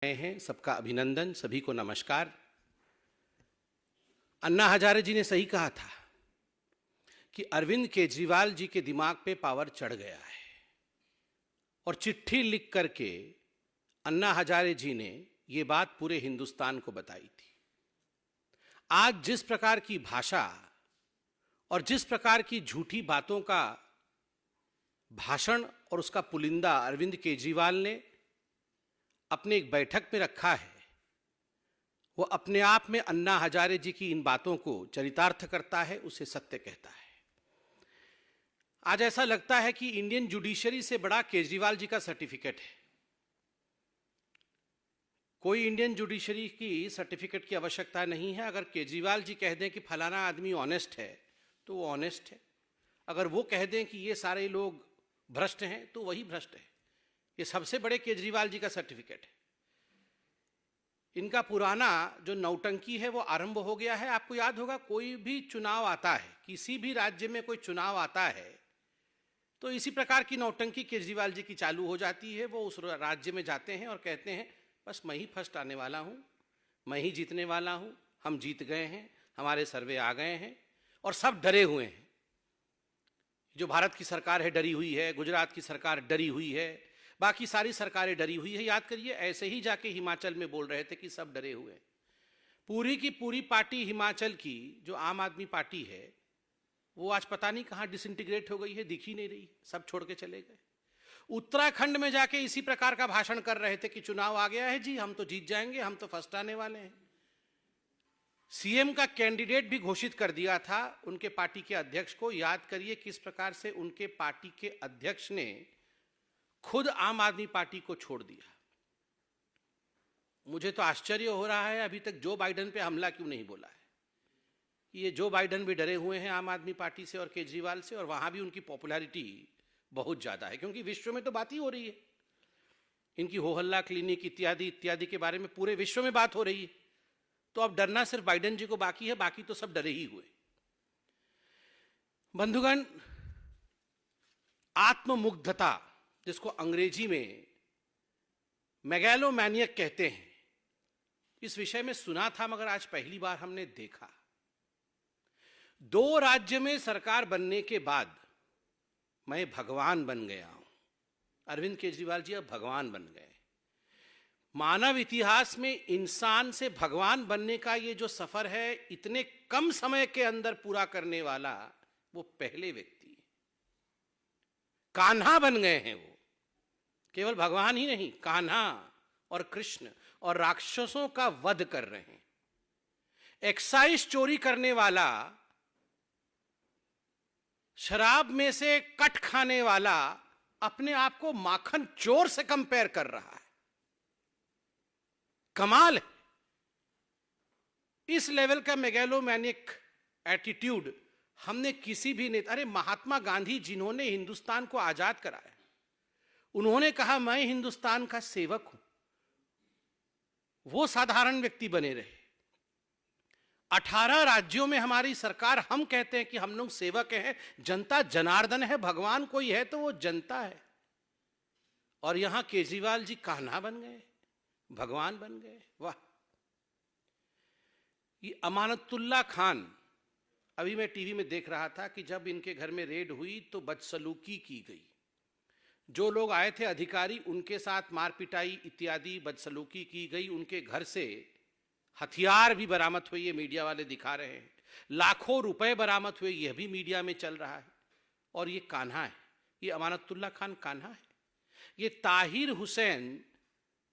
हैं सबका अभिनंदन, सभी को नमस्कार। अन्ना हजारे जी ने सही कहा था कि अरविंद केजरीवाल जी के दिमाग पे पावर चढ़ गया है और चिट्ठी लिख करके अन्ना हजारे जी ने ये बात पूरे हिंदुस्तान को बताई थी। आज जिस प्रकार की भाषा और जिस प्रकार की झूठी बातों का भाषण और उसका पुलिंदा अरविंद केजरीवाल ने अपने एक बैठक में रखा है, वो अपने आप में अन्ना हजारे जी की इन बातों को चरितार्थ करता है, उसे सत्य कहता है। आज ऐसा लगता है कि इंडियन जुडिशरी से बड़ा केजरीवाल जी का सर्टिफिकेट है। कोई इंडियन जुडिशरी की सर्टिफिकेट की आवश्यकता नहीं है। अगर केजरीवाल जी कह दें कि फलाना आदमी ऑनेस्ट है तो वो ऑनेस्ट है। अगर वो कह दें कि ये सारे लोग भ्रष्ट हैं तो वही भ्रष्ट है। ये सबसे बड़े केजरीवाल जी का सर्टिफिकेट है। इनका पुराना जो नौटंकी है वो आरंभ हो गया है। आपको याद होगा, कोई भी चुनाव आता है, किसी भी राज्य में कोई चुनाव आता है तो इसी प्रकार की नौटंकी केजरीवाल जी की चालू हो जाती है। वो उस राज्य में जाते हैं और कहते हैं बस मैं ही फर्स्ट आने वाला हूँ, मैं ही जीतने वाला हूँ, हम जीत गए हैं, हमारे सर्वे आ गए हैं और सब डरे हुए हैं। जो भारत की सरकार है डरी हुई है, गुजरात की सरकार डरी हुई है, बाकी सारी सरकारें डरी हुई है। याद करिए, ऐसे ही जाके हिमाचल में बोल रहे थे कि सब डरे हुए हैं। पूरी की पूरी पार्टी हिमाचल की जो आम आदमी पार्टी है वो आज पता नहीं कहाँ डिसइंटीग्रेट हो गई है, दिख ही नहीं रही, सब छोड़ के चले गए। उत्तराखंड में जाके इसी प्रकार का भाषण कर रहे थे कि चुनाव आ गया है जी, हम तो जीत जाएंगे, हम तो फर्स्ट आने वाले हैं। सीएम का कैंडिडेट भी घोषित कर दिया था उनके पार्टी के अध्यक्ष को। याद करिए किस प्रकार से उनके पार्टी के अध्यक्ष ने खुद आम आदमी पार्टी को छोड़ दिया। मुझे तो आश्चर्य हो रहा है अभी तक जो बाइडेन पे हमला क्यों नहीं बोला है। ये जो बाइडेन भी डरे हुए हैं आम आदमी पार्टी से और केजरीवाल से, और वहां भी उनकी पॉपुलैरिटी बहुत ज्यादा है क्योंकि विश्व में तो बात ही हो रही है। इनकी हो हल्ला क्लिनिक इत्यादि इत्यादि के बारे में पूरे विश्व में बात हो रही है। तो अब डरना सिर्फ बाइडेन जी को बाकी है, बाकी तो सब डरे ही हुए। बंधुगण, आत्ममुग्धता जिसको अंग्रेजी में मेगालोमैनियक कहते हैं, इस विषय में सुना था मगर आज पहली बार हमने देखा। 2 राज्य में सरकार बनने के बाद मैं भगवान बन गया हूं। अरविंद केजरीवाल जी अब भगवान बन गए। मानव इतिहास में इंसान से भगवान बनने का ये जो सफर है, इतने कम समय के अंदर पूरा करने वाला वो पहले व्यक्ति है। कान्हा बन गए हैं वो। केवल भगवान ही नहीं, कान्हा और कृष्ण और राक्षसों का वध कर रहे हैं। एक्साइज चोरी करने वाला, शराब में से कट खाने वाला अपने आप को माखन चोर से कंपेयर कर रहा है। कमाल है। इस लेवल का मेगालोमैनिक एटीट्यूड हमने किसी भी नेता, अरे महात्मा गांधी जिन्होंने हिंदुस्तान को आजाद कराया, उन्होंने कहा मैं हिंदुस्तान का सेवक हूं, वो साधारण व्यक्ति बने रहे। 18 राज्यों में हमारी सरकार, हम कहते हैं कि हम लोग सेवक हैं, जनता जनार्दन है, भगवान कोई है तो वो जनता है। और यहां केजरीवाल जी कान्हा बन गए, भगवान बन गए। वाह। ये अमानतुल्लाह खान, अभी मैं टीवी में देख रहा था कि जब इनके घर में रेड हुई तो बदसलूकी की गई। जो लोग आए थे अधिकारी, उनके साथ मार पिटाई इत्यादि बदसलूकी की गई। उनके घर से हथियार भी बरामद हुए, ये मीडिया वाले दिखा रहे हैं। लाखों रुपए बरामद हुए, यह भी मीडिया में चल रहा है। और ये कान्हा है, ये अमानतुल्ला खान कान्हा है। ये ताहिर हुसैन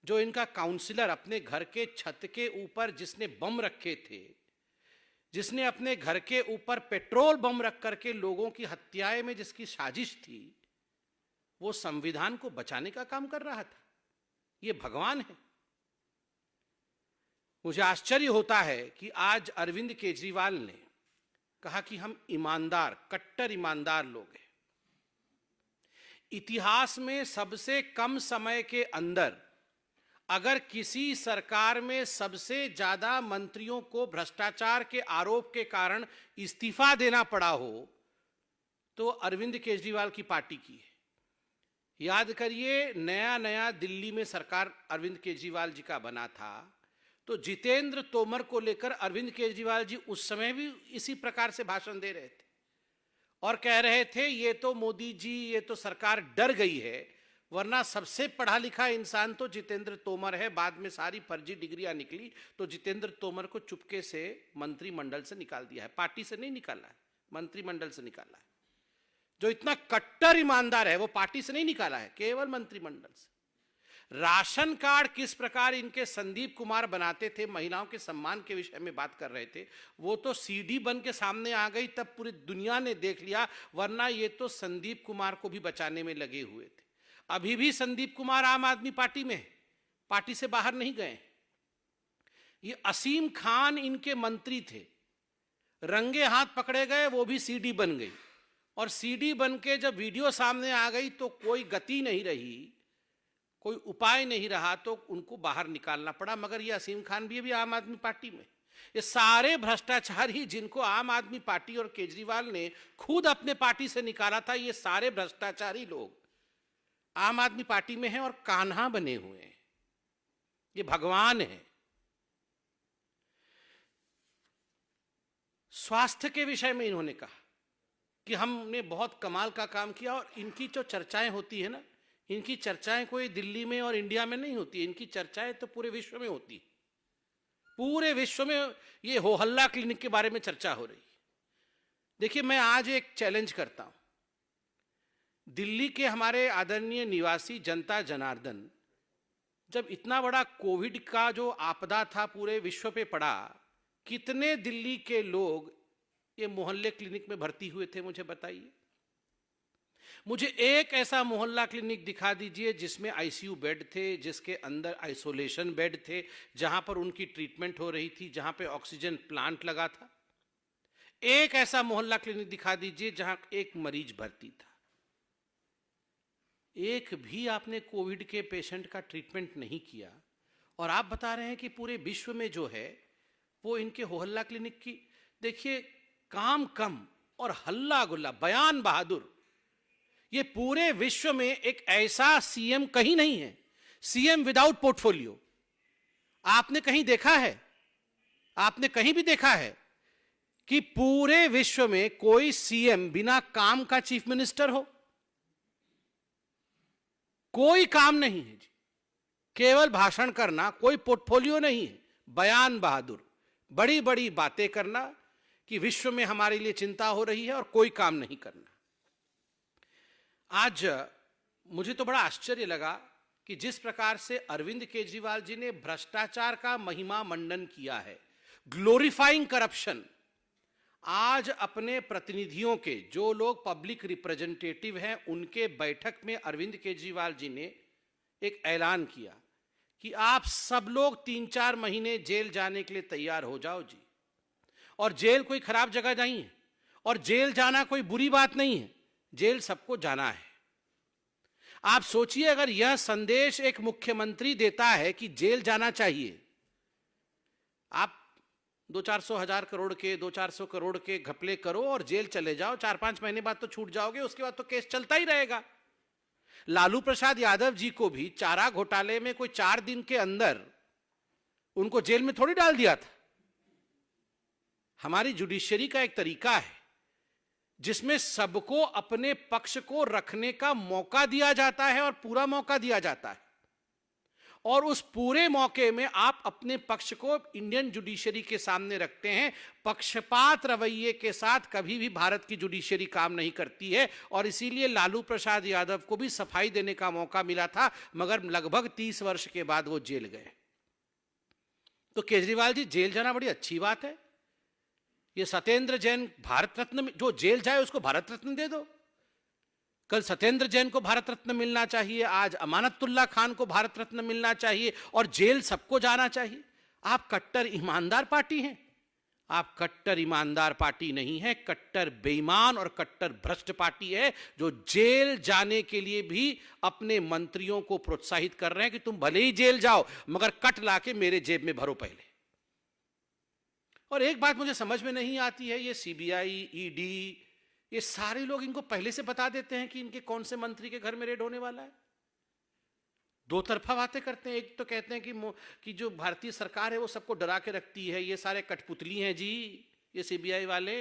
जो इनका काउंसलर, अपने घर के छत के ऊपर जिसने बम रखे थे, जिसने अपने घर के ऊपर पेट्रोल बम रख करके लोगों की हत्याएं में जिसकी साजिश थी, वो संविधान को बचाने का काम कर रहा था। ये भगवान है। मुझे आश्चर्य होता है कि आज अरविंद केजरीवाल ने कहा कि हम ईमानदार, कट्टर ईमानदार लोग हैं। इतिहास में सबसे कम समय के अंदर अगर किसी सरकार में सबसे ज्यादा मंत्रियों को भ्रष्टाचार के आरोप के कारण इस्तीफा देना पड़ा हो तो अरविंद केजरीवाल की पार्टी की है। याद करिए, नया नया दिल्ली में सरकार अरविंद केजरीवाल जी का बना था, तो जितेंद्र तोमर को लेकर अरविंद केजरीवाल जी उस समय भी इसी प्रकार से भाषण दे रहे थे और कह रहे थे ये तो मोदी जी, ये तो सरकार डर गई है, वरना सबसे पढ़ा लिखा इंसान तो जितेंद्र तोमर है। बाद में सारी फर्जी डिग्रियां निकली तो जितेंद्र तोमर को चुपके से मंत्रिमंडल से निकाल दिया है, पार्टी से नहीं निकाला है, मंत्रिमंडल से निकाला है। जो इतना कट्टर ईमानदार है वो पार्टी से नहीं निकाला है, केवल मंत्रिमंडल से। राशन कार्ड किस प्रकार इनके संदीप कुमार बनाते थे, महिलाओं के सम्मान के विषय में बात कर रहे थे, वो तो सीडी बन के सामने आ गई, तब पूरी दुनिया ने देख लिया, वरना ये तो संदीप कुमार को भी बचाने में लगे हुए थे। अभी भी संदीप कुमार आम आदमी पार्टी में, पार्टी से बाहर नहीं गए। ये असीम खान इनके मंत्री थे, रंगे हाथ पकड़े गए, वो भी सीडी बन गई, और सीडी बन के जब वीडियो सामने आ गई तो कोई गति नहीं रही, कोई उपाय नहीं रहा, तो उनको बाहर निकालना पड़ा। मगर ये असीम खान भी अभी आम आदमी पार्टी में। ये सारे भ्रष्टाचारी जिनको आम आदमी पार्टी और केजरीवाल ने खुद अपने पार्टी से निकाला था, ये सारे भ्रष्टाचारी लोग आम आदमी पार्टी में हैं और कान्हा बने हुए हैं, ये भगवान है। स्वास्थ्य के विषय में इन्होंने कहा कि हमने बहुत कमाल का काम किया, और इनकी जो चर्चाएं होती है ना, इनकी चर्चाएं कोई दिल्ली में और इंडिया में नहीं होती, इनकी चर्चाएं तो पूरे विश्व में होती है। पूरे विश्व में ये हो हल्ला क्लिनिक के बारे में चर्चा हो रही है। देखिए, मैं आज एक चैलेंज करता हूं, दिल्ली के हमारे आदरणीय निवासी जनता जनार्दन, जब इतना बड़ा कोविड का जो आपदा था पूरे विश्व पे पड़ा, कितने दिल्ली के लोग ये मोहल्ले क्लिनिक में भर्ती हुए थे, मुझे बताइए। मुझे एक ऐसा मोहल्ला क्लिनिक दिखा दीजिए जिसमें आईसीयू बेड थे, जिसके अंदर आइसोलेशन बेड थे, जहां पर उनकी ट्रीटमेंट हो रही थी, जहां पे ऑक्सीजन प्लांट लगा था। एक ऐसा मोहल्ला क्लिनिक दिखा दीजिए जहां एक मरीज भर्ती था। एक भी आपने कोविड के पेशेंट का ट्रीटमेंट नहीं किया, और आप बता रहे हैं कि पूरे विश्व में जो है वो इनके मोहल्ला क्लिनिक की। देखिए, काम कम और हल्ला गुल्ला, बयान बहादुर। ये पूरे विश्व में एक ऐसा सीएम कहीं नहीं है, सीएम विदाउट पोर्टफोलियो। आपने कहीं देखा है, आपने कहीं भी देखा है कि पूरे विश्व में कोई सीएम बिना काम का चीफ मिनिस्टर हो? कोई काम नहीं है जी, केवल भाषण करना, कोई पोर्टफोलियो नहीं है, बयान बहादुर, बड़ी बड़ी बातें करना कि विश्व में हमारे लिए चिंता हो रही है और कोई काम नहीं करना। आज मुझे तो बड़ा आश्चर्य लगा कि जिस प्रकार से अरविंद केजरीवाल जी ने भ्रष्टाचार का महिमा मंडन किया है, ग्लोरीफाइंग करप्शन, आज अपने प्रतिनिधियों के, जो लोग पब्लिक रिप्रेजेंटेटिव हैं, उनके बैठक में अरविंद केजरीवाल जी ने एक ऐलान किया कि आप सब लोग 3-4 महीने जेल जाने के लिए तैयार हो जाओ जी। और जेल कोई खराब जगह नहीं है, और जेल जाना कोई बुरी बात नहीं है, जेल सबको जाना है। आप सोचिए, अगर यह संदेश एक मुख्यमंत्री देता है कि जेल जाना चाहिए, आप 200-400 हजार करोड़ के, 200-400 करोड़ के घपले करो और जेल चले जाओ, 4-5 महीने बाद तो छूट जाओगे, उसके बाद तो केस चलता ही रहेगा। लालू प्रसाद यादव जी को भी चारा घोटाले में कोई 4 दिन के अंदर उनको जेल में थोड़ी डाल दिया था। हमारी जुडिशरी का एक तरीका है जिसमें सबको अपने पक्ष को रखने का मौका दिया जाता है और पूरा मौका दिया जाता है, और उस पूरे मौके में आप अपने पक्ष को इंडियन जुडिशरी के सामने रखते हैं। पक्षपात रवैये के साथ कभी भी भारत की जुडिशरी काम नहीं करती है, और इसीलिए लालू प्रसाद यादव को भी सफाई देने का मौका मिला था, मगर लगभग 30 वर्ष के बाद वो जेल गए। तो केजरीवाल जी, जेल जाना बड़ी अच्छी बात है। ये सत्येंद्र जैन भारत रत्न, जो जेल जाए उसको भारत रत्न दे दो। कल सत्येंद्र जैन को भारत रत्न मिलना चाहिए, आज अमानतुल्लाह खान को भारत रत्न मिलना चाहिए, और जेल सबको जाना चाहिए। आप कट्टर ईमानदार पार्टी हैं। आप कट्टर ईमानदार पार्टी नहीं है, कट्टर बेईमान और कट्टर भ्रष्ट पार्टी है, जो जेल जाने के लिए भी अपने मंत्रियों को प्रोत्साहित कर रहे हैं कि तुम भले ही जेल जाओ, मगर कट लाके मेरे जेब में भरो पहले। और एक बात मुझे समझ में नहीं आती है, ये सीबीआई, ईडी, ये सारे लोग इनको पहले से बता देते हैं कि इनके कौन से मंत्री के घर में रेड होने वाला है। दो तरफा बातें करते हैं। एक तो कहते हैं कि जो भारतीय सरकार है वो सबको डरा के रखती है, ये सारे कठपुतली हैं जी ये सीबीआई वाले,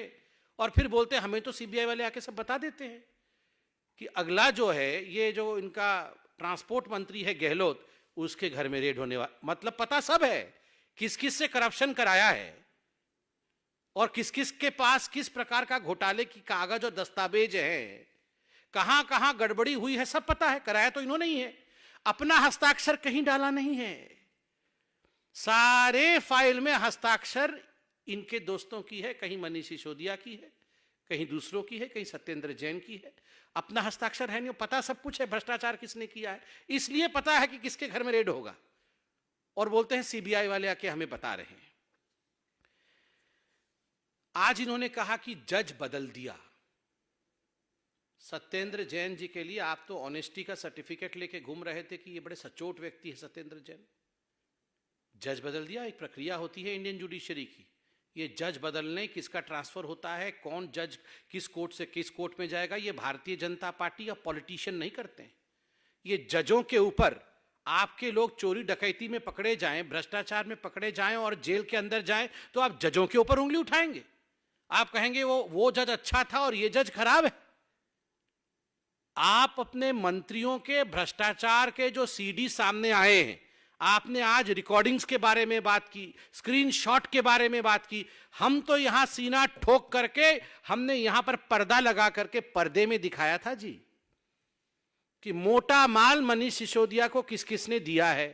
और फिर बोलते हैं हमें तो सीबीआई वाले आके सब बता देते हैं कि अगला जो है ये जो इनका ट्रांसपोर्ट मंत्री है गहलोत, उसके घर में रेड होने वाला। मतलब पता सब है किस किस से करप्शन कराया है और किस किस के पास किस प्रकार का घोटाले की कागज और दस्तावेज है, कहां कहां गड़बड़ी हुई है, सब पता है। कराया तो इन्होंने ही है, अपना हस्ताक्षर कहीं डाला नहीं है। सारे फाइल में हस्ताक्षर इनके दोस्तों की है, कहीं मनीष सिसोदिया की है, कहीं दूसरों की है, कहीं सत्येंद्र जैन की है। अपना हस्ताक्षर है नहीं, पता सब कुछ है भ्रष्टाचार किसने किया है। इसलिए पता है कि किसके घर में रेड होगा, और बोलते हैं सीबीआई वाले आके हमें बता रहे हैं। आज इन्होंने कहा कि जज बदल दिया। सत्येंद्र जैन जी के लिए आप तो ऑनेस्टी का सर्टिफिकेट लेके घूम रहे थे कि ये बड़े सचोट व्यक्ति है सत्येंद्र जैन। जज बदल दिया, एक प्रक्रिया होती है इंडियन जुडिशरी की। ये जज बदलने, किसका ट्रांसफर होता है, कौन जज किस कोर्ट से किस कोर्ट में जाएगा, ये भारतीय जनता पार्टी या पॉलिटिशियन नहीं करते हैं। ये जजों के ऊपर आपके लोग चोरी डकैती में पकड़े जाएं, भ्रष्टाचार में पकड़े जाएं और जेल के अंदर जाएं, तो आप जजों के ऊपर उंगली उठाएंगे। आप कहेंगे वो जज अच्छा था और ये जज खराब है। आप अपने मंत्रियों के भ्रष्टाचार के जो सीडी सामने आए हैं, आपने आज रिकॉर्डिंग्स के बारे में बात की, स्क्रीनशॉट के बारे में बात की। हम तो यहां सीना ठोक करके हमने यहां पर पर्दा लगा करके पर्दे में दिखाया था जी कि मोटा माल मनीष सिसोदिया को किस किसने दिया है,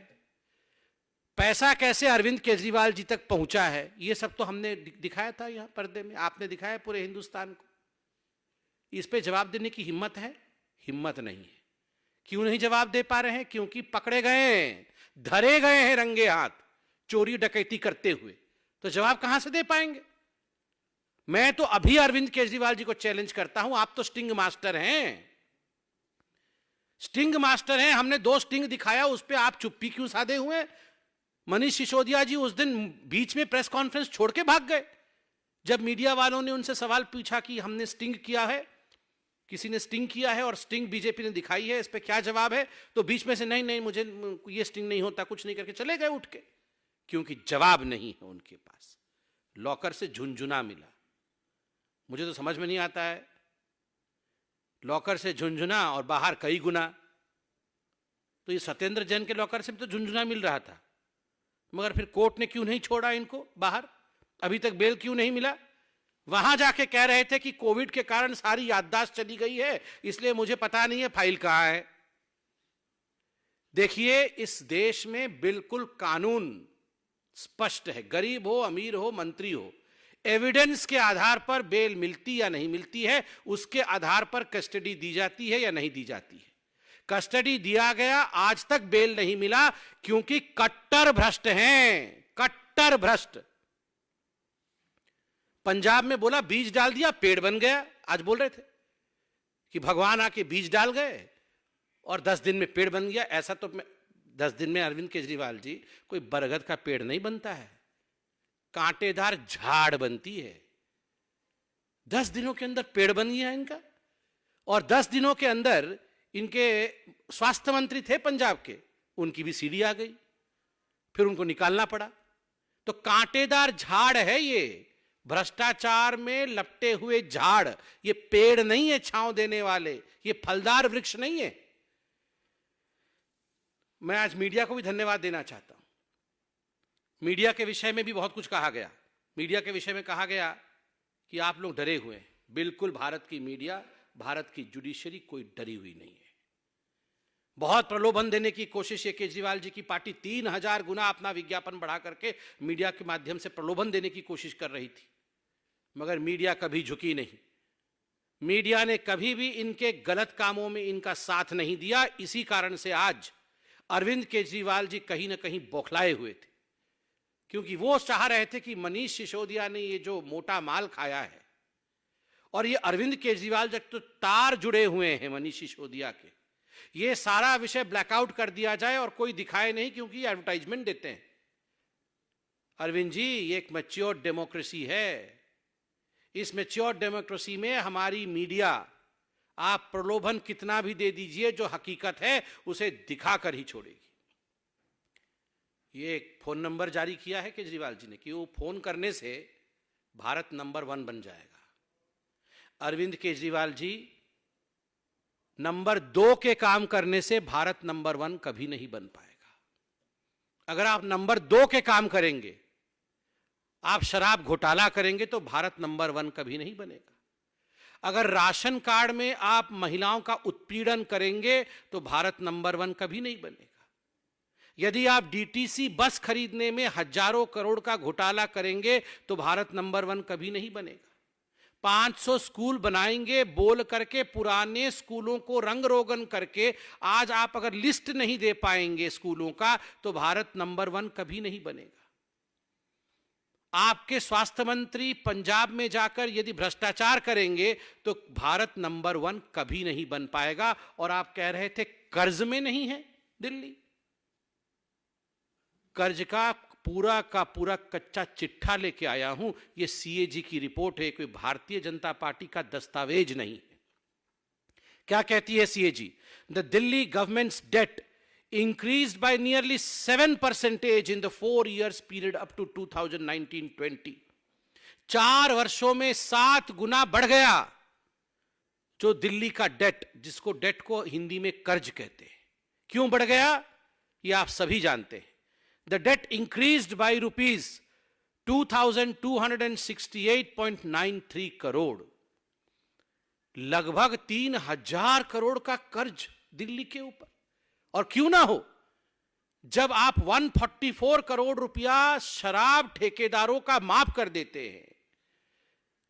पैसा कैसे अरविंद केजरीवाल जी तक पहुंचा है, ये सब तो हमने दिखाया था यहां पर्दे में। आपने दिखाया पूरे हिंदुस्तान को। इस पे जवाब देने की हिम्मत है? हिम्मत नहीं है। क्यों नहीं जवाब दे पा रहे हैं? क्योंकि पकड़े गए हैं, धरे गए हैं रंगे हाथ चोरी डकैती करते हुए। तो जवाब कहां से दे पाएंगे? मैं तो अभी अरविंद केजरीवाल जी को चैलेंज करता हूं, आप तो स्टिंग मास्टर हैं, स्टिंग मास्टर हैं। हमने 2 स्टिंग दिखाया, उस पर आप चुप्पी क्यों साधे हुए? मनीष सिसोदिया जी उस दिन बीच में प्रेस कॉन्फ्रेंस छोड़ के भाग गए। जब मीडिया वालों ने उनसे सवाल पूछा कि हमने स्टिंग किया है, किसी ने स्टिंग किया है और स्टिंग बीजेपी ने दिखाई है, इस पे क्या जवाब है, तो बीच में से नहीं मुझे ये स्टिंग नहीं होता, कुछ नहीं करके चले गए उठ के, क्योंकि जवाब नहीं है उनके पास। लॉकर से झुनझुना मिला। मुझे तो समझ में नहीं आता है, लॉकर से झुनझुना और बाहर कई गुना। तो ये सत्येंद्र जैन के लॉकर से भी तो झुनझुना मिल रहा था, मगर फिर कोर्ट ने क्यों नहीं छोड़ा इनको बाहर? अभी तक बेल क्यों नहीं मिला? वहां जाके कह रहे थे कि कोविड के कारण सारी याददाश्त चली गई है, इसलिए मुझे पता नहीं है फाइल कहां है। देखिए, इस देश में बिल्कुल कानून स्पष्ट है। गरीब हो, अमीर हो, मंत्री हो, एविडेंस के आधार पर बेल मिलती या नहीं मिलती है, उसके आधार पर कस्टडी दी जाती है या नहीं दी जाती है। कस्टडी दिया गया, आज तक बेल नहीं मिला, क्योंकि कट्टर भ्रष्ट हैं, कट्टर भ्रष्ट। पंजाब में बोला बीज डाल दिया पेड़ बन गया। आज बोल रहे थे कि भगवान आके बीज डाल गए और 10 दिन में पेड़ बन गया। ऐसा तो 10 दिन में अरविंद केजरीवाल जी कोई बरगद का पेड़ नहीं बनता है, कांटेदार झाड़ बनती है। 10 दिनों के अंदर पेड़ बन गया इनका, और 10 दिनों के अंदर इनके स्वास्थ्य मंत्री थे पंजाब के, उनकी भी सीडी आ गई, फिर उनको निकालना पड़ा। तो कांटेदार झाड़ है ये, भ्रष्टाचार में लपटे हुए झाड़। ये पेड़ नहीं है छांव देने वाले, ये फलदार वृक्ष नहीं है। मैं आज मीडिया को भी धन्यवाद देना चाहता हूं। मीडिया के विषय में भी बहुत कुछ कहा गया। मीडिया के विषय में कहा गया कि आप लोग डरे हुए हैं। बिल्कुल, भारत की मीडिया, भारत की जुडिशरी कोई डरी हुई नहीं है। बहुत प्रलोभन देने की कोशिश ये केजरीवाल जी की पार्टी 3000 गुना अपना विज्ञापन बढ़ा करके मीडिया के माध्यम से प्रलोभन देने की कोशिश कर रही थी, मगर मीडिया कभी झुकी नहीं। मीडिया ने कभी भी इनके गलत कामों में इनका साथ नहीं दिया। इसी कारण से आज अरविंद केजरीवाल जी कहीं ना कहीं बौखलाए हुए थे, क्योंकि वो चाह रहे थे कि मनीष सिसोदिया ने ये जो मोटा माल खाया है, और ये अरविंद केजरीवाल जब तो तार जुड़े हुए हैं मनीष सिसोदिया के, ये सारा विषय ब्लैकआउट कर दिया जाए और कोई दिखाए नहीं, क्योंकि ये एडवर्टाइजमेंट देते हैं। अरविंद जी, ये एक मैच्योर डेमोक्रेसी है, इस मैच्योर डेमोक्रेसी में हमारी मीडिया, आप प्रलोभन कितना भी दे दीजिए, जो हकीकत है उसे दिखाकर ही छोड़ेगी। ये एक फोन नंबर जारी किया है केजरीवाल जी ने कि वो फोन करने से भारत नंबर 1 बन जाएगा। अरविंद केजरीवाल जी, नंबर 2 के काम करने से भारत नंबर 1 कभी नहीं बन पाएगा। अगर आप नंबर 2 के काम करेंगे, आप शराब घोटाला करेंगे, तो भारत नंबर 1 कभी नहीं बनेगा। अगर राशन कार्ड में आप महिलाओं का उत्पीड़न करेंगे, तो भारत नंबर 1 कभी नहीं बनेगा। यदि आप डीटीसी बस खरीदने में हजारों करोड़ का घोटाला करेंगे, तो भारत नंबर 1 कभी नहीं बनेगा। 500 स्कूल बनाएंगे बोल करके, पुराने स्कूलों को रंग रोगन करके, आज आप अगर लिस्ट नहीं दे पाएंगे स्कूलों का, तो भारत नंबर 1 कभी नहीं बनेगा। आपके स्वास्थ्य मंत्री पंजाब में जाकर यदि भ्रष्टाचार करेंगे, तो भारत नंबर 1 कभी नहीं बन पाएगा। और आप कह रहे थे कर्ज में नहीं है दिल्ली। कर्ज का पूरा कच्चा चिट्ठा लेके आया हूं। यह सीएजी की रिपोर्ट है, कोई भारतीय जनता पार्टी का दस्तावेज नहीं है। क्या कहती है CAG? The Delhi government's debt increased by nearly 7% in the 4 years period up to 2019-20। 4 वर्षों में 7 गुना बढ़ गया जो दिल्ली का डेट, जिसको डेट को हिंदी में कर्ज कहते हैं। क्यों बढ़ गया, ये आप सभी जानते हैं। The debt increased by rupees 2268.93 crore, लगभग 3000 करोड़ का कर्ज दिल्ली के ऊपर। और क्यों ना हो, जब आप 144 करोड़ रुपया शराब ठेकेदारों का माफ कर देते हैं,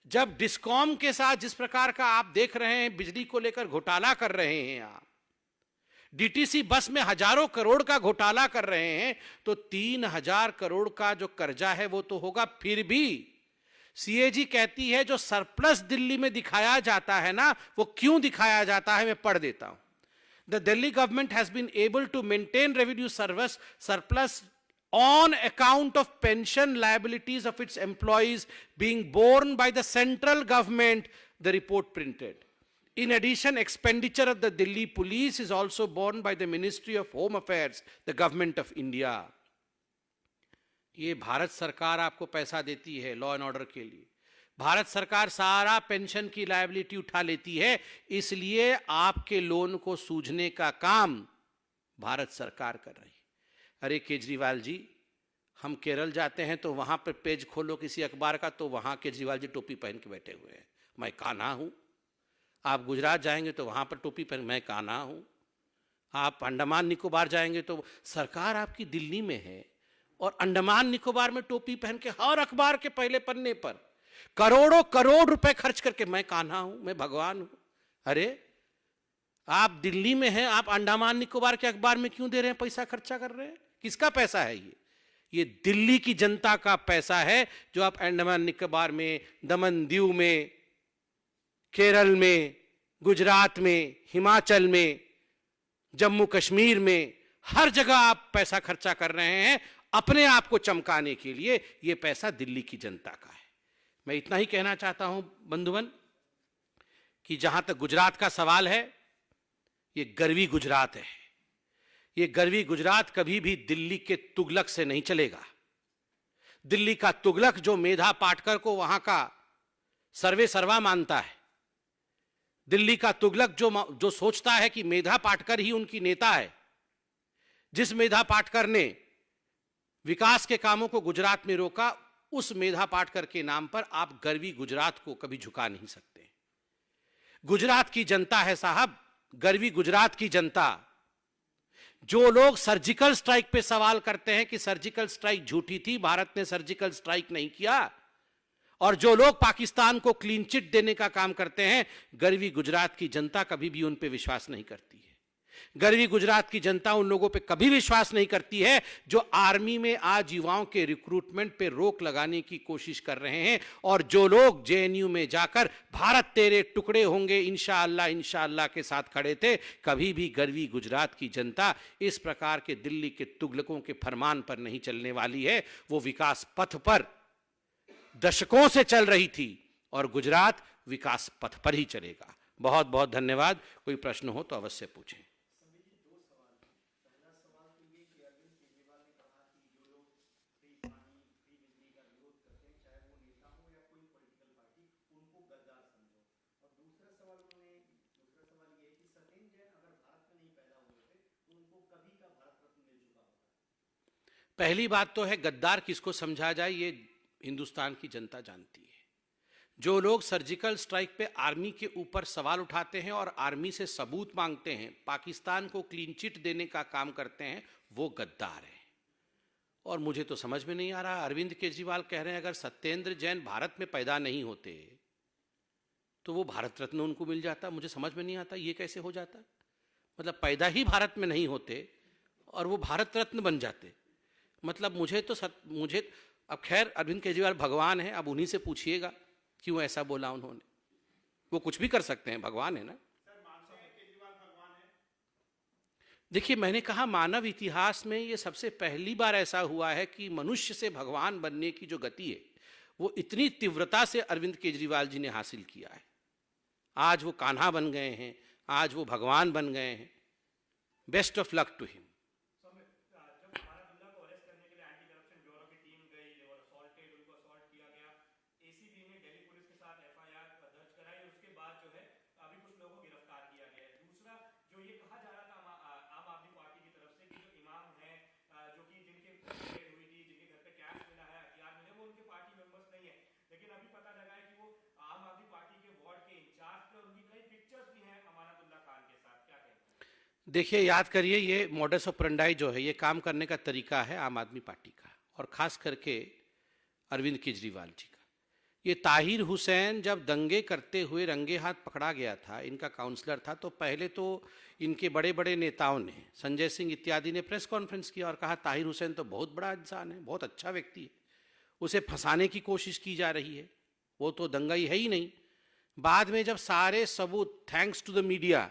जब डिस्कॉम के साथ जिस प्रकार का आप देख रहे हैं बिजली को लेकर घोटाला कर रहे हैं, आप डीटीसी बस में हजारों करोड़ का घोटाला कर रहे हैं, तो 3000 करोड़ का जो कर्जा है वो तो होगा। फिर भी सीएजी कहती है जो सरप्लस दिल्ली में दिखाया जाता है ना, वो क्यों दिखाया जाता है, मैं पढ़ देता हूं। The Delhi government has been able to maintain revenue surplus on account of pension liabilities of its employees being borne by the central government, the report printed. In addition, expenditure of the Delhi police is also borne by the Ministry of Home Affairs, the government of India. ये भारत सरकार आपको पैसा देती है law and order के लिए। भारत सरकार सारा पेंशन की लायबिलिटी उठा लेती है, इसलिए आपके लोन को सूझने का काम भारत सरकार कर रही है। अरे केजरीवाल जी, हम केरल जाते हैं तो वहां पर पेज खोलो किसी अखबार का, तो वहां केजरीवाल जी टोपी पहन के बैठे हुए हैं, मैं कान्हा हूं। आप गुजरात जाएंगे तो वहां पर टोपी पहन, मैं कान्हा हूं। आप अंडमान निकोबार जाएंगे तो सरकार आपकी दिल्ली में है, और अंडमान निकोबार में टोपी पहन के हर अखबार के पहले पन्ने पर करोड़ों करोड़ रुपए खर्च करके, मैं कान्हा हूं, मैं भगवान हूं। अरे आप दिल्ली में हैं, आप अंडमान निकोबार के अखबार में क्यों दे रहे हैं, पैसा खर्चा कर रहे हैं? किसका पैसा है ये दिल्ली की जनता का पैसा है, जो आप अंडमान निकोबार में, दमन दीव में, केरल में, गुजरात में, हिमाचल में, जम्मू कश्मीर में, हर जगह आप पैसा खर्चा कर रहे हैं अपने आप को चमकाने के लिए। यह पैसा दिल्ली की जनता का है। मैं इतना ही कहना चाहता हूं बंधुवन, कि जहां तक गुजरात का सवाल है, ये गरवी गुजरात है। ये गरवी गुजरात कभी भी दिल्ली के तुगलक से नहीं चलेगा। दिल्ली का तुगलक जो मेधा पाटकर को वहां का सर्वे सर्वा मानता है, दिल्ली का तुगलक जो सोचता है कि मेधा पाटकर ही उनकी नेता है, जिस मेधा पाटकर ने विकास के कामों को गुजरात में रोका, उस मेधा पाटकर के नाम पर आप गरवी गुजरात को कभी झुका नहीं सकते। गुजरात की जनता है साहब, गरवी गुजरात की जनता। जो लोग सर्जिकल स्ट्राइक पे सवाल करते हैं कि सर्जिकल स्ट्राइक झूठी थी, भारत ने सर्जिकल स्ट्राइक नहीं किया, और जो लोग पाकिस्तान को क्लीन चिट देने का काम करते हैं, गरवी गुजरात की जनता कभी भी उन पे विश्वास नहीं करती है। गरवी गुजरात की जनता उन लोगों पे कभी विश्वास नहीं करती है जो आर्मी में आज युवाओं के रिक्रूटमेंट पे रोक लगाने की कोशिश कर रहे हैं, और जो लोग जेएनयू में जाकर भारत तेरे टुकड़े होंगे इंशाअल्लाह इंशाअल्लाह के साथ खड़े थे। कभी भी गरवी गुजरात की जनता इस प्रकार के दिल्ली के तुगलकों के फरमान पर नहीं चलने वाली है। वो विकास पथ पर दशकों से चल रही थी, और गुजरात विकास पथ पर ही चलेगा। बहुत बहुत धन्यवाद। कोई प्रश्न हो तो अवश्य पूछें। पहली बात तो है, गद्दार किसको समझा जाए ये हिंदुस्तान की जनता जानती है। जो लोग सर्जिकल स्ट्राइक पे आर्मी के ऊपर सवाल उठाते हैं और आर्मी से सबूत मांगते हैं, पाकिस्तान को क्लीन चिट देने का काम करते हैं, वो गद्दार हैं। और मुझे तो समझ में नहीं आ रहा, अरविंद केजरीवाल कह रहे हैं अगर सत्येंद्र जैन भारत में पैदा नहीं होते तो वो भारत रत्न उनको मिल जाता। मुझे समझ में नहीं आता ये कैसे हो जाता। मतलब पैदा ही भारत में नहीं होते और वो भारत रत्न बन जाते। मतलब मुझे अब खैर अरविंद केजरीवाल भगवान है, अब उन्हीं से पूछिएगा क्यों ऐसा बोला उन्होंने। वो कुछ भी कर सकते हैं, भगवान है ना। देखिए, मैंने कहा मानव इतिहास में ये सबसे पहली बार ऐसा हुआ है कि मनुष्य से भगवान बनने की जो गति है वो इतनी तीव्रता से अरविंद केजरीवाल जी ने हासिल किया है। आज वो कान्हा बन गए हैं, आज वो भगवान बन गए हैं। Best of luck to him. देखिए, याद करिए, ये मॉडस ऑपरेंडाई जो है, ये काम करने का तरीका है आम आदमी पार्टी का और खास करके अरविंद केजरीवाल जी का। ये ताहिर हुसैन जब दंगे करते हुए रंगे हाथ पकड़ा गया था, इनका काउंसलर था, तो पहले तो इनके बड़े बड़े नेताओं ने, संजय सिंह इत्यादि ने प्रेस कॉन्फ्रेंस किया और कहा ताहिर हुसैन तो बहुत बड़ा इंसान है, बहुत अच्छा व्यक्ति है, उसे फंसाने की कोशिश की जा रही है, वो तो दंगाई है ही नहीं। बाद में जब सारे सबूत, थैंक्स टू द मीडिया,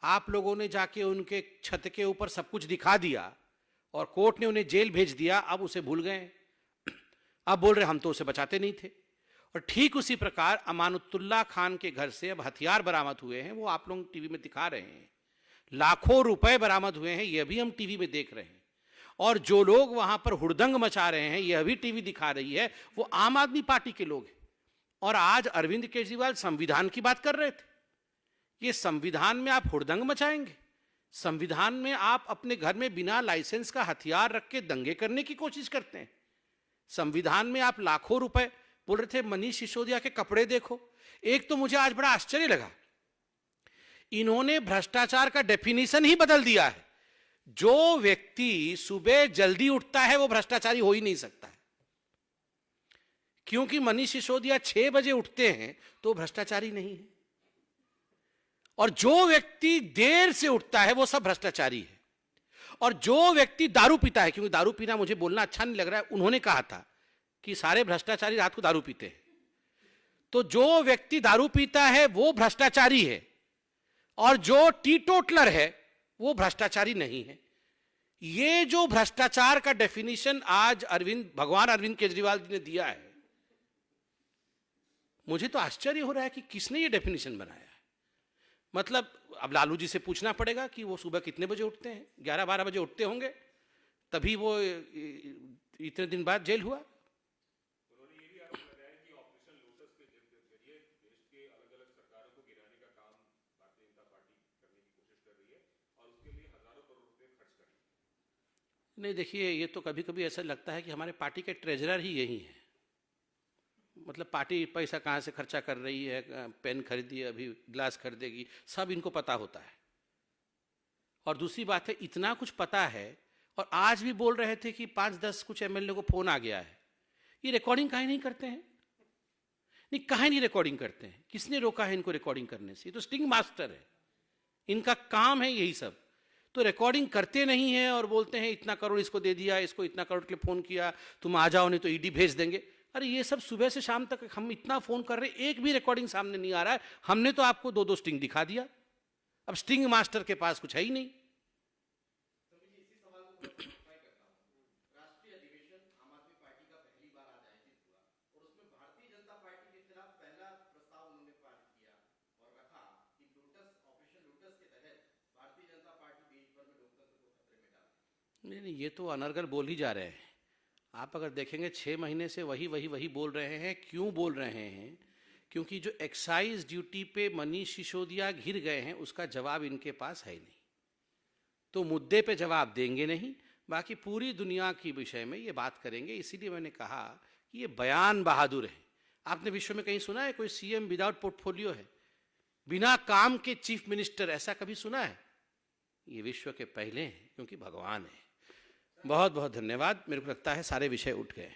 आप लोगों ने जाके उनके छत के ऊपर सब कुछ दिखा दिया और कोर्ट ने उन्हें जेल भेज दिया, अब उसे भूल गए। अब बोल रहे हम तो उसे बचाते नहीं थे। और ठीक उसी प्रकार अमानुतुल्लाह खान के घर से अब हथियार बरामद हुए हैं, वो आप लोग टीवी में दिखा रहे हैं। लाखों रुपए बरामद हुए हैं, यह भी हम टीवी में देख रहे हैं। और जो लोग वहां पर हुड़दंग मचा रहे हैं, यह भी टीवी दिखा रही है, वो आम आदमी पार्टी के लोग हैं। और आज अरविंद केजरीवाल संविधान की बात कर रहे थे। ये संविधान में आप हुड़दंग मचाएंगे? संविधान में आप अपने घर में बिना लाइसेंस का हथियार रख के दंगे करने की कोशिश करते हैं। संविधान में आप लाखों रुपए, बोल रहे थे मनीष सिसोदिया के कपड़े देखो। एक तो मुझे आज बड़ा आश्चर्य लगा, इन्होंने भ्रष्टाचार का डेफिनेशन ही बदल दिया है। जो व्यक्ति सुबह जल्दी उठता है वो भ्रष्टाचारी हो ही नहीं सकता है, क्योंकि मनीष सिसोदिया 6 बजे उठते हैं तो भ्रष्टाचारी नहीं है। और जो व्यक्ति देर से उठता है वो सब भ्रष्टाचारी है। और जो व्यक्ति दारू पीता है, क्योंकि दारू पीना मुझे बोलना अच्छा नहीं लग रहा है, उन्होंने कहा था कि सारे भ्रष्टाचारी रात को दारू पीते हैं, तो जो व्यक्ति दारू पीता है वो भ्रष्टाचारी है और जो टीटोटलर है वो भ्रष्टाचारी नहीं है। ये जो भ्रष्टाचार का डेफिनेशन आज भगवान अरविंद केजरीवाल जी ने दिया है, मुझे तो आश्चर्य हो रहा है कि किसने ये डेफिनेशन बनाया है। मतलब अब लालू जी से पूछना पड़ेगा कि वो सुबह कितने बजे उठते हैं। 11-12 बजे उठते होंगे, तभी वो इतने दिन बाद जेल हुआ। उन्होंने ये भी आरोप लगाया कि ऑपरेशन लोटस के जरिए देश के अलग-अलग सरकारों को गिराने का काम भारतीय जनता पार्टी करने की कोशिश कर रही है और उसके लिए हजारों करोड़ रुपए खर्च कर रही है। नहीं, देखिए, ये तो कभी कभी ऐसा लगता है कि हमारे पार्टी के ट्रेजरर ही यही है। मतलब पार्टी पैसा कहाँ से खर्चा कर रही है, पेन खरीदी, अभी ग्लास खरीदेगी, सब इनको पता होता है। और दूसरी बात है, इतना कुछ पता है और आज भी बोल रहे थे कि 5-10 कुछ एमएलए को फोन आ गया है। ये रिकॉर्डिंग काहे नहीं करते हैं? नहीं, काहे नहीं रिकॉर्डिंग करते हैं? किसने रोका है इनको रिकॉर्डिंग करने से? ये तो स्टिंग मास्टर है, इनका काम है यही सब। तो रिकॉर्डिंग करते नहीं है और बोलते हैं इतना करोड़ इसको दे दिया, इसको इतना करोड़ के लिए फोन किया, तुम आ जाओ नहीं तो ईडी भेज देंगे। अरे ये सब सुबह से शाम तक हम इतना फोन कर रहे हैं, एक भी रिकॉर्डिंग सामने नहीं आ रहा है। हमने तो आपको 2-2 स्टिंग दिखा दिया, अब स्टिंग मास्टर के पास कुछ है ही नहीं। नहीं नहीं, ये तो अनर्गल बोल ही जा रहे हैं। आप अगर देखेंगे 6 महीने से वही बोल रहे हैं। क्यों बोल रहे हैं? क्योंकि जो एक्साइज ड्यूटी पे मनीष सिसोदिया घिर गए हैं उसका जवाब इनके पास है नहीं, तो मुद्दे पे जवाब देंगे नहीं, बाकी पूरी दुनिया की विषय में ये बात करेंगे। इसीलिए मैंने कहा कि ये बयान बहादुर है। आपने विश्व में कहीं सुना है कोई सीएम विदाउट पोर्टफोलियो है, बिना काम के चीफ मिनिस्टर, ऐसा कभी सुना है? ये विश्व के पहले हैं, क्योंकि भगवान है। बहुत बहुत धन्यवाद। मेरे को लगता है सारे विषय उठ गए।